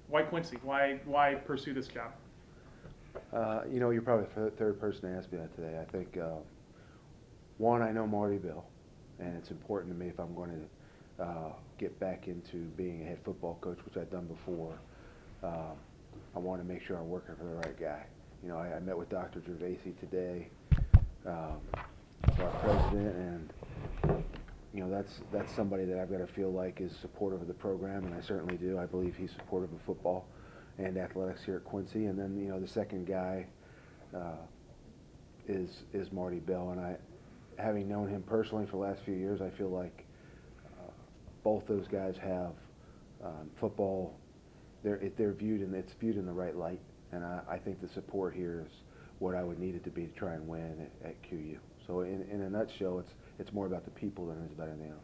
Why Quincy? Why pursue this job? You're probably the third person to ask me that today. I think, one, I know Marty Bill, and it's important to me if I'm going to get back into being a head football coach, which I've done before. Uh, I want to make sure I'm working for the right guy. I met with Dr. Gervasi today, um, our president, and that's somebody that I've got to feel like is supportive of the program, and I certainly do. I believe he's supportive of football and athletics here at Quincy. And then the second guy uh, is Marty Bell, and having known him personally for the last few years, I feel like both those guys have football. They're viewed and it's viewed in the right light, and I think the support here is what I would need it to be to try and win at QU. So in a nutshell, it's more about the people than it is about anything else.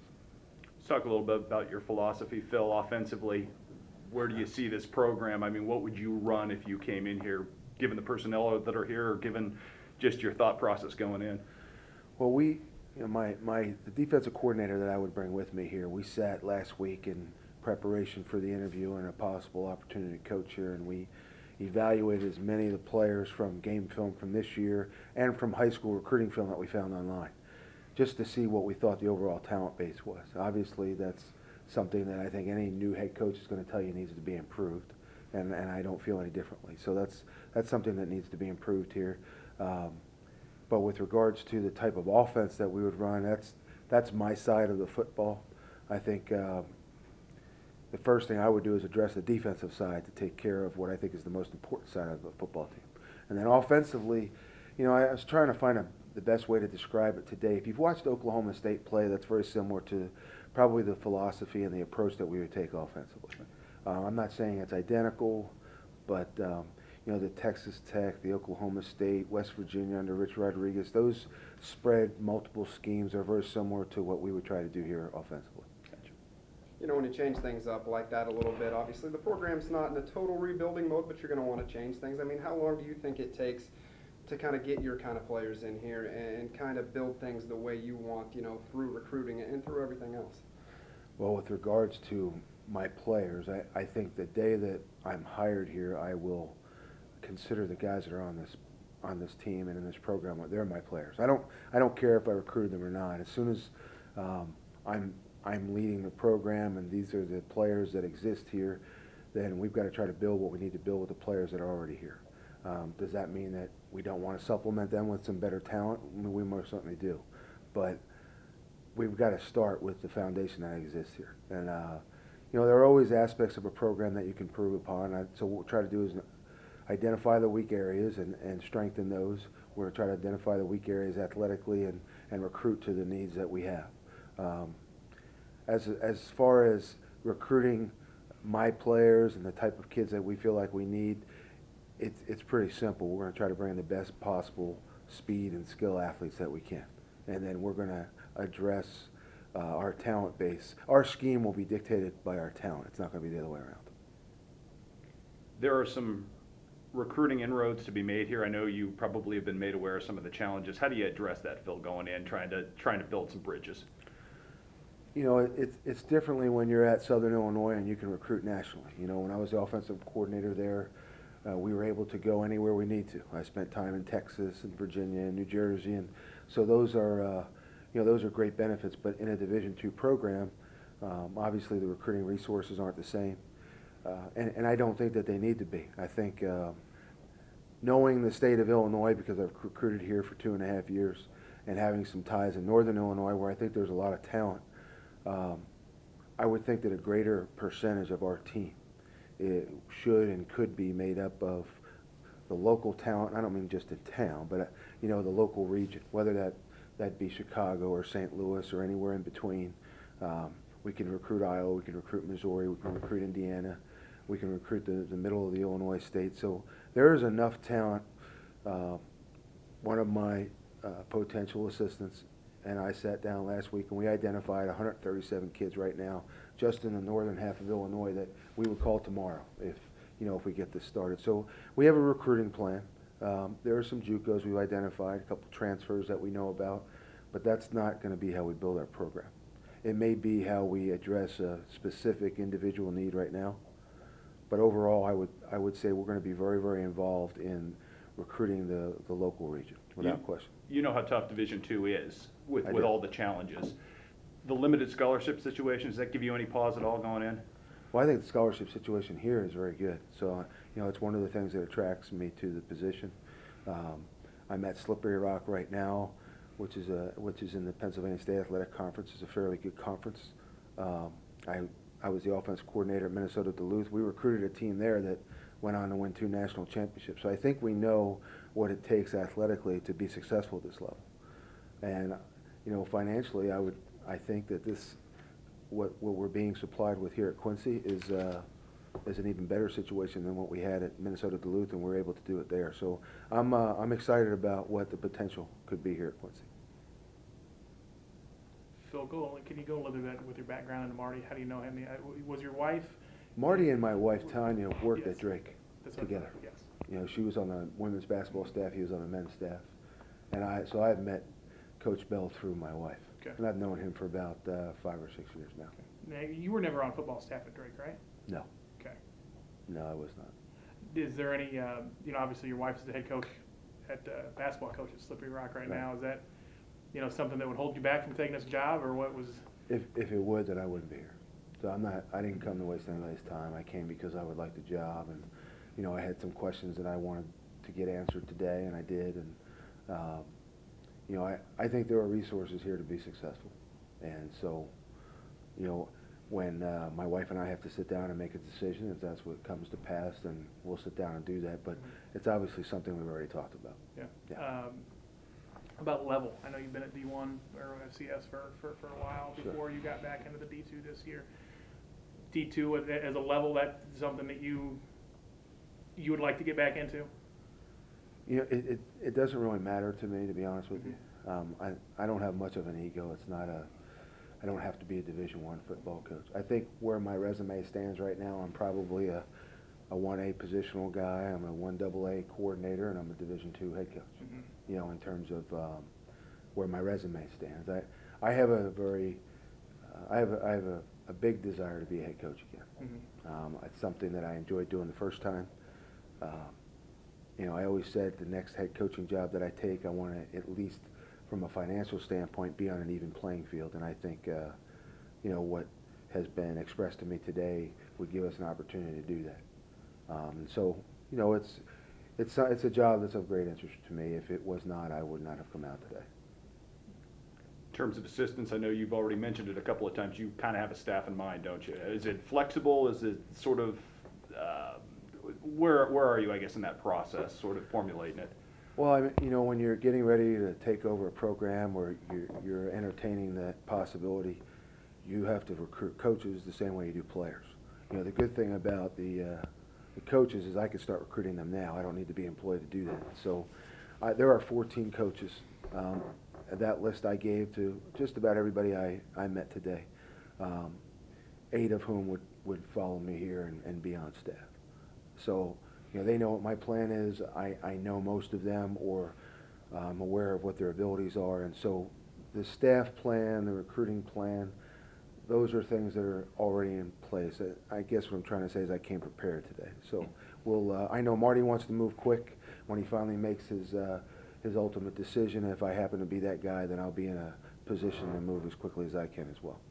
Let's talk a little bit about your philosophy, Phil, offensively. Where do you see this program? I mean, what would you run if you came in here, given the personnel that are here, or given just your thought process going in? Well, the defensive coordinator that I would bring with me here, we sat last week in preparation for the interview and a possible opportunity to coach here, and we evaluated as many of the players from game film from this year and from high school recruiting film that we found online, just to see what we thought the overall talent base was. Obviously, that's something that I think any new head coach is going to tell you needs to be improved, and I don't feel any differently. So that's something that needs to be improved here. But with regards to the type of offense that we would run, that's my side of the football. I think the first thing I would do is address the defensive side to take care of what I think is the most important side of the football team. And then offensively, I was trying to find the best way to describe it today. If you've watched Oklahoma State play, that's very similar to probably the philosophy and the approach that we would take offensively. I'm not saying it's identical, but the Texas Tech, the Oklahoma State, West Virginia under Rich Rodriguez, those spread multiple schemes are very similar to what we would try to do here offensively. When you change things up like that a little bit, obviously the program's not in a total rebuilding mode, but you're going to want to change things. I mean, how long do you think it takes to kind of get your kind of players in here and kind of build things the way you want, through recruiting and through everything else? Well, with regards to my players, I think the day that I'm hired here, I will consider the guys that are on this team and in this program, they're my players. I don't care if I recruited them or not. As soon as I'm leading the program and these are the players that exist here, then we've got to try to build what we need to build with the players that are already here. Does that mean that we don't want to supplement them with some better talent? We most certainly do. But we've got to start with the foundation that exists here. And, there are always aspects of a program that you can improve upon. So what we'll try to do is identify the weak areas and strengthen those. We're going to try to identify the weak areas athletically and recruit to the needs that we have. As far as recruiting my players and the type of kids that we feel like we need, it's pretty simple. We're going to try to bring the best possible speed and skill athletes that we can. And then we're going to address our talent base. Our scheme will be dictated by our talent. It's not going to be the other way around. There are some recruiting inroads to be made here. I know you probably have been made aware of some of the challenges. How do you address that, Phil, going in, trying to build some bridges? It's differently when you're at Southern Illinois and you can recruit nationally. When I was the offensive coordinator there, we were able to go anywhere we need to. I spent time in Texas and Virginia and New Jersey, and so those are great benefits. But in a Division II program, obviously the recruiting resources aren't the same, and I don't think that they need to be. I think knowing the state of Illinois, because I've recruited here for 2.5 years, and having some ties in Northern Illinois where I think there's a lot of talent, I would think that a greater percentage of our team should and could be made up of the local talent. I don't mean just in town, but the local region, whether that be Chicago or St. Louis or anywhere in between. We can recruit Iowa, we can recruit Missouri, we can recruit Indiana, we can recruit the middle of the Illinois state. So there is enough talent. One of my potential assistants and I sat down last week and we identified 137 kids right now just in the northern half of Illinois that we would call tomorrow if we get this started. So we have a recruiting plan. There are some JUCOs we've identified, a couple transfers that we know about, but that's not going to be how we build our program. It may be how we address a specific individual need right now, But overall, I would say we're going to be very, very involved in recruiting the local region, without question. You know how tough Division II is with I do. all the challenges. The limited scholarship situation, does that give you any pause at all going in? Well, I think the scholarship situation here is very good. So, it's one of the things that attracts me to the position. I'm at Slippery Rock right now, which is in the Pennsylvania State Athletic Conference. It's a fairly good conference. I was the offense coordinator at Minnesota Duluth. We recruited a team there that went on to win 2 national championships. So I think we know what it takes athletically to be successful at this level. And financially, I think that what we're being supplied with here at Quincy is an even better situation than what we had at Minnesota Duluth, and we're able to do it there. So I'm excited about what the potential could be here at Quincy. Phil, can you go a little bit with your background into Marty? How do you know him? Was your wife? Marty and my wife Tanya worked Yes. at Drake That's what together. Yes. She was on the women's basketball staff, he was on the men's staff, and I've met Coach Bell through my wife, Okay. and I've known him for about 5 or 6 years now. Now, you were never on football staff at Drake, right? No, Okay. no, I was not. Is there any? Obviously your wife's the head coach basketball coach at Slippery Rock right now. Is that something that would hold you back from taking this job, or what was? If it would, then I wouldn't be here. So I didn't come to waste anybody's time. I came because I would like the job, and I had some questions that I wanted to get answered today, and I did. And I think there are resources here to be successful. And so, when my wife and I have to sit down and make a decision, if that's what comes to pass, then we'll sit down and do that. But it's obviously something we've already talked about. Yeah. About level, I know you've been at D1 or FCS for a while before you got back into the D2 this year. D2 as a level, that's something that you would like to get back into? It doesn't really matter to me, to be honest with you. I don't have much of an ego. I don't have to be a Division I football coach. I think where my resume stands right now, I'm probably a 1A positional guy. I'm a 1AA coordinator, and I'm a Division II head coach. In terms of where my resume stands, I have a very, I have a big desire to be a head coach again. It's something that I enjoyed doing the first time. I always said the next head coaching job that I take, I want to, at least from a financial standpoint, be on an even playing field. And I think, what has been expressed to me today would give us an opportunity to do that. So, it's a job that's of great interest to me. If it was not, I would not have come out today. In terms of assistance, I know you've already mentioned it a couple of times. You kind of have a staff in mind, don't you? Is it flexible? Is it sort of, where are you, I guess, in that process, sort of formulating it? Well, when you're getting ready to take over a program or you're entertaining that possibility, you have to recruit coaches the same way you do players. The good thing about the coaches is I can start recruiting them now. I don't need to be employed to do that. So there are 14 coaches. That list I gave to just about everybody I met today, 8 of whom would follow me here and be on staff. So, they know what my plan is. I know most of them, or I'm aware of what their abilities are. And so the staff plan, the recruiting plan, those are things that are already in place. I guess what I'm trying to say is I came prepared today. So I know Marty wants to move quick when he finally makes his ultimate decision. If I happen to be that guy, then I'll be in a position to move as quickly as I can as well.